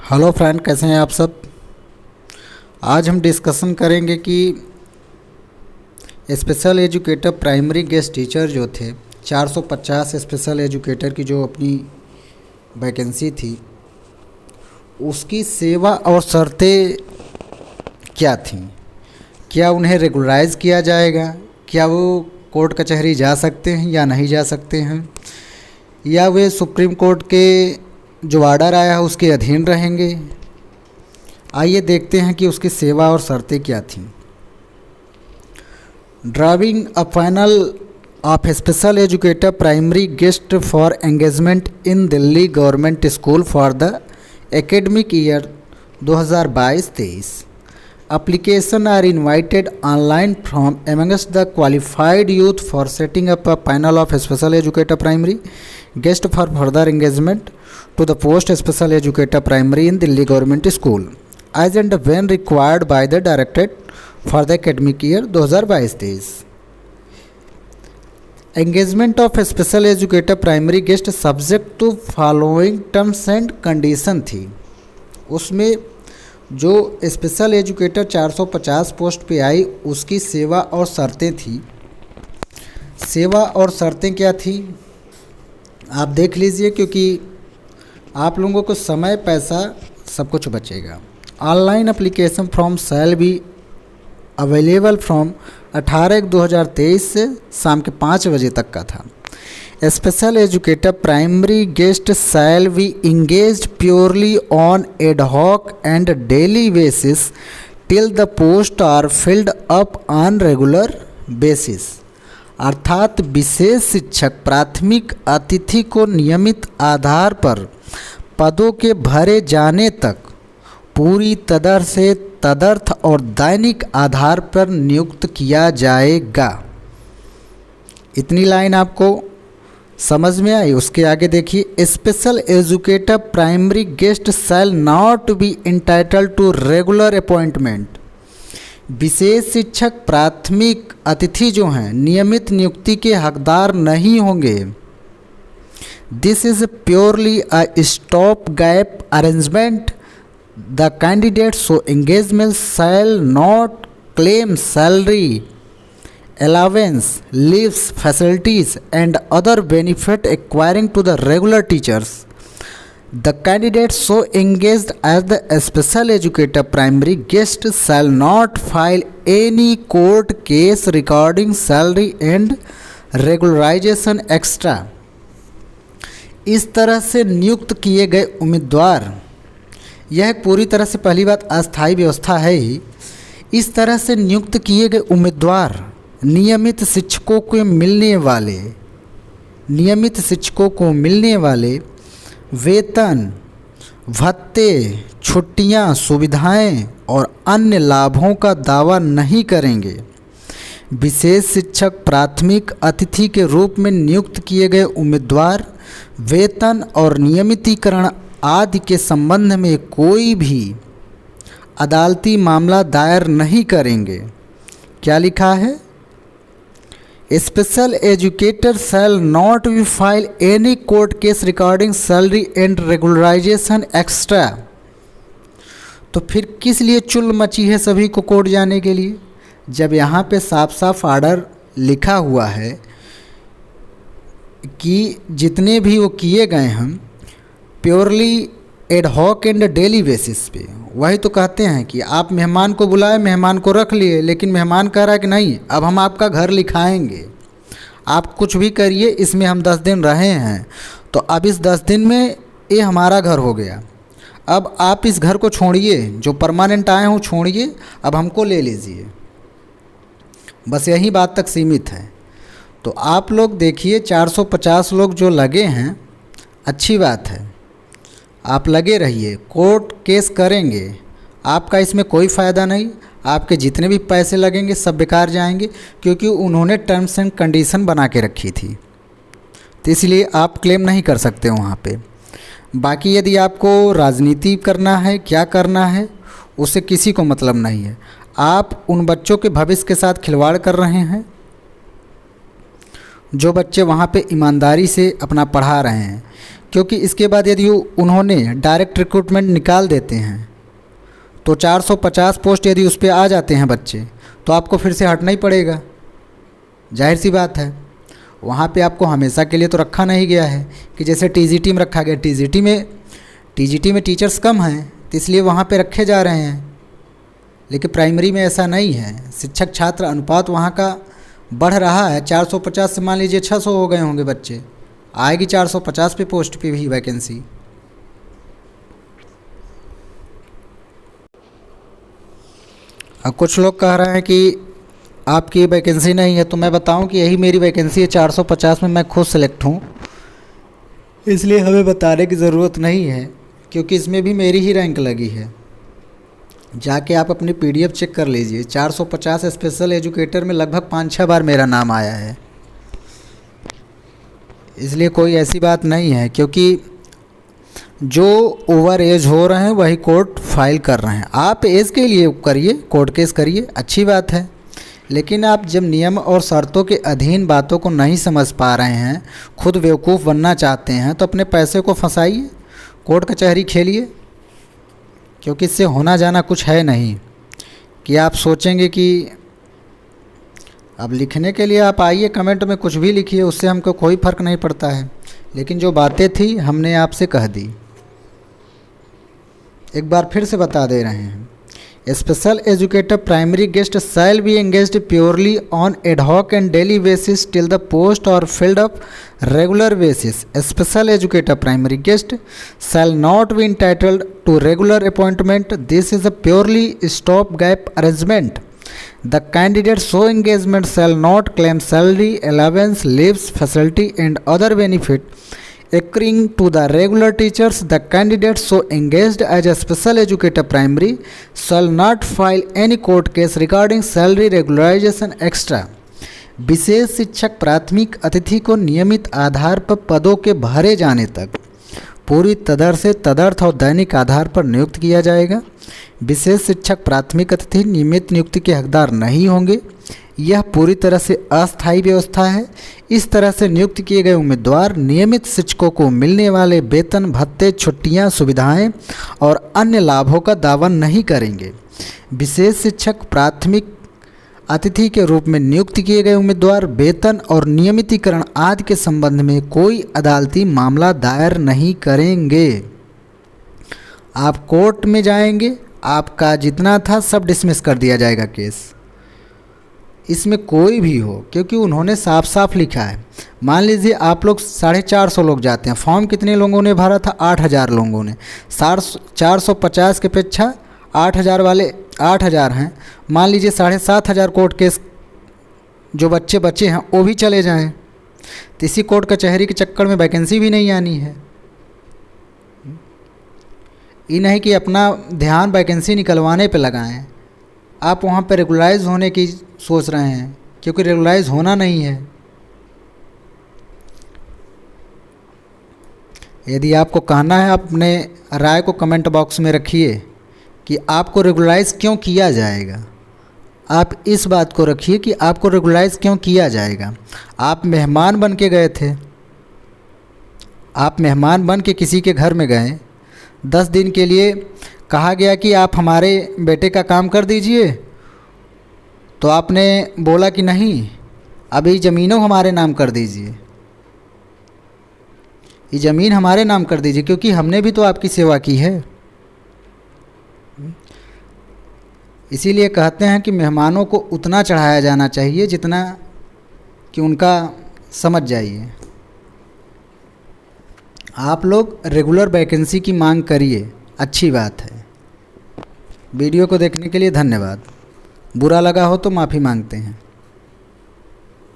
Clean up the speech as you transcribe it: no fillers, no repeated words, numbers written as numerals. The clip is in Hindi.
हेलो फ्रेंड, कैसे हैं आप सब। आज हम डिस्कशन करेंगे कि special educator primary guest teacher जो थे 450 स्पेशल एजुकेटर की जो अपनी वैकेंसी थी उसकी सेवा और शर्तें क्या थीं। क्या उन्हें रेगुलराइज किया जाएगा, क्या वो कोर्ट कचहरी जा सकते हैं या नहीं जा सकते हैं, या वे सुप्रीम कोर्ट के जो ऑर्डर आया है उसके अधीन रहेंगे। आइए देखते हैं कि उसकी सेवा और शर्तें क्या थीं। Drawing a final of special educator primary guest for engagement in Delhi government school for the academic year 2022-23। Application are invited online from amongst the qualified youth for setting up a panel of special educator primary guest for further engagement to the post special educator primary in Delhi government school as and when required by the directorate for the academic year 2022-23. Engagement of special educator primary guest subject to following terms and condition थी। उसमें जो स्पेशल एजुकेटर 450 पोस्ट पे आई उसकी सेवा और शर्तें थी। सेवा और शर्तें क्या थी आप देख लीजिए, क्योंकि आप लोगों को समय पैसा सब कुछ बचेगा। Online application form shall be available from 18/1/2023 से शाम के 5 बजे तक का था। Special educator primary guest shall be engaged purely on ad hoc and daily basis till the post are filled up on regular basis. अर्थात विशेष शिक्षक प्राथमिक अतिथि को नियमित आधार पर पदों के भरे जाने तक पूरी तरह से तदर्थ और दैनिक आधार पर नियुक्त किया जाएगा। इतनी लाइन आपको समझ में आई। उसके आगे देखिए, special educator primary guest shall not be entitle to regular appointment. विशेष शिक्षक प्राथमिक अतिथि जो हैं नियमित नियुक्ति के हकदार नहीं होंगे। This is purely a stop gap arrangement. The candidate so engagement shall not claim salary, allowance, leaves, facilities and other benefit acquiring to the regular teachers. The candidate so engaged as the special educator primary guest shall not file any court case regarding salary and regularization extra. इस तरह से नियुक्त किए गए उम्मीदवार, यह पूरी तरह से पहली बात अस्थायी व्यवस्था है ही। इस तरह से नियुक्त किए गए उम्मीदवार नियमित शिक्षकों को मिलने वाले वेतन, भत्ते, छुट्टियां, सुविधाएं और अन्य लाभों का दावा नहीं करेंगे। विशेष शिक्षक प्राथमिक अतिथि के रूप में नियुक्त किए गए उम्मीदवार वेतन और नियमितीकरण आदि के संबंध में कोई भी अदालती मामला दायर नहीं करेंगे। क्या लिखा है? Special educator shall not be file any court case regarding salary and regularisation extra. तो फिर किस लिए चुल मची है सभी को कोर्ट जाने के लिए, जब यहाँ पे साफ साफ ऑर्डर लिखा हुआ है कि जितने भी वो किए गए हम purely ad hoc and daily basis पे। वही तो कहते हैं कि आप मेहमान को बुलाए, मेहमान को रख लिए, लेकिन मेहमान कह रहा है कि नहीं, अब हम आपका घर लिखाएंगे, आप कुछ भी करिए, इसमें हम 10 दिन रहे हैं, तो अब इस 10 दिन में ये हमारा घर हो गया, अब आप इस घर को छोड़िए, जो परमानेंट आए हों छोड़िए, अब हमको ले लीजिए। बस यही बात तक सीमित है। तो आप लोग देखिए 450 लोग जो लगे हैं, अच्छी बात है, आप लगे रहिए, कोर्ट केस करेंगे, आपका इसमें कोई फ़ायदा नहीं। आपके जितने भी पैसे लगेंगे सब बेकार जाएंगे, क्योंकि उन्होंने टर्म्स एंड कंडीशन बना के रखी थी, तो इसलिए आप क्लेम नहीं कर सकते वहाँ पे। बाकी यदि आपको राजनीति करना है, क्या करना है, उससे किसी को मतलब नहीं है। आप उन बच्चों के भविष्य के साथ खिलवाड़ कर रहे हैं जो बच्चे वहाँ पे ईमानदारी से अपना पढ़ा रहे हैं। क्योंकि इसके बाद यदि उन्होंने डायरेक्ट रिक्रूटमेंट निकाल देते हैं तो 450 पोस्ट यदि उस पर आ जाते हैं बच्चे, तो आपको फिर से हटना ही पड़ेगा। जाहिर सी बात है, वहाँ पे आपको हमेशा के लिए तो रखा नहीं गया है कि जैसे टीजीटी में रखा गया। टीजीटी में टीचर्स कम हैं तो इसलिए वहाँ पे रखे जा रहे हैं, लेकिन प्राइमरी में ऐसा नहीं है। शिक्षक छात्र अनुपात वहाँ का बढ़ रहा है। 450 से मान लीजिए 600 हो गए होंगे बच्चे, आएगी 450 पे पोस्ट पे भी वैकेंसी। अब कुछ लोग कह रहे हैं कि आपकी वैकेंसी नहीं है, तो मैं बताऊं कि यही मेरी वैकेंसी है। 450 में मैं खुद सेलेक्ट हूं, इसलिए हमें बताने की ज़रूरत नहीं है, क्योंकि इसमें भी मेरी ही रैंक लगी है। जाके आप अपनी पीडीएफ चेक कर लीजिए। 450 स्पेशल एजुकेटर में लगभग 5-6 बार मेरा नाम आया है, इसलिए कोई ऐसी बात नहीं है। क्योंकि जो ओवर एज हो रहे हैं वही कोर्ट फाइल कर रहे हैं। आप एज के लिए करिए, कोर्ट केस करिए, अच्छी बात है, लेकिन आप जब नियम और शर्तों के अधीन बातों को नहीं समझ पा रहे हैं, खुद बेवकूफ़ बनना चाहते हैं, तो अपने पैसे को फंसाइए, कोर्ट कचहरी खेलिए। क्योंकि इससे होना जाना कुछ है नहीं कि आप सोचेंगे कि अब लिखने के लिए आप आइए, कमेंट में कुछ भी लिखिए, उससे हमको कोई फ़र्क नहीं पड़ता है, लेकिन जो बातें थी हमने आपसे कह दी। एक बार फिर से बता दे रहे हैं, special educator primary guest shall be engaged purely on adhoc and daily basis till the post are filled up regular basis. Special educator primary guest shall not be entitled to regular appointment. This is a purely stop gap arrangement. The candidate so engagement shall not claim salary, allowance, leaves, facility and other benefit accruing to the regular teachers. The candidate so engaged as a special educator primary shall not file any court case regarding salary regularization extra. विशेष शिक्षक प्राथमिक अतिथि को नियमित आधार पर पदों के भरे जाने तक पूरी तरह से तदर्थ और दैनिक आधार पर नियुक्त किया जाएगा। विशेष शिक्षक प्राथमिक अतिथि नियमित नियुक्ति के हकदार नहीं होंगे। यह पूरी तरह से अस्थायी व्यवस्था है। इस तरह से नियुक्त किए गए उम्मीदवार नियमित शिक्षकों को मिलने वाले वेतन, भत्ते, छुट्टियां, सुविधाएं और अन्य लाभों का दावा नहीं करेंगे। विशेष शिक्षक प्राथमिक अतिथि के रूप में नियुक्त किए गए उम्मीदवार वेतन और नियमितीकरण आदि के संबंध में कोई अदालती मामला दायर नहीं करेंगे। आप कोर्ट में जाएंगे, आपका जितना था सब डिसमिस कर दिया जाएगा केस। इसमें कोई भी हो, क्योंकि उन्होंने साफ साफ लिखा है। मान लीजिए आप लोग 450 लोग जाते हैं, फॉर्म कितने लोगों ने भरा था? 8000 लोगों ने। 450 के अपेक्षा 8000 वाले 8000 हैं। मान लीजिए 7500 कोर्ट केस जो बच्चे बचे हैं वो भी चले जाएं, तो इसी कोर्ट कचहरी के चक्कर में वैकेंसी भी नहीं आनी है। ये नहीं कि अपना ध्यान वैकेंसी निकलवाने पे लगाएं। आप वहाँ पे रेगुलराइज होने की सोच रहे हैं, क्योंकि रेगुलराइज होना नहीं है। यदि आपको कहना है, अपने राय को कमेंट बॉक्स में रखिए कि आपको रेगुलराइज क्यों किया जाएगा। आप इस बात को रखिए कि आपको रेगुलराइज क्यों किया जाएगा। आप मेहमान बन के गए थे, आप मेहमान बन के किसी के घर में गए, 10 दिन के लिए कहा गया कि आप हमारे बेटे का काम कर दीजिए, तो आपने बोला कि नहीं, अभी ज़मीनों हमारे नाम कर दीजिए, ये ज़मीन हमारे नाम कर दीजिए, क्योंकि हमने भी तो आपकी सेवा की है। इसीलिए कहते हैं कि मेहमानों को उतना चढ़ाया जाना चाहिए जितना कि उनका समझ जाइए। आप लोग रेगुलर वैकेंसी की मांग करिए, अच्छी बात है। वीडियो को देखने के लिए धन्यवाद। बुरा लगा हो तो माफ़ी मांगते हैं।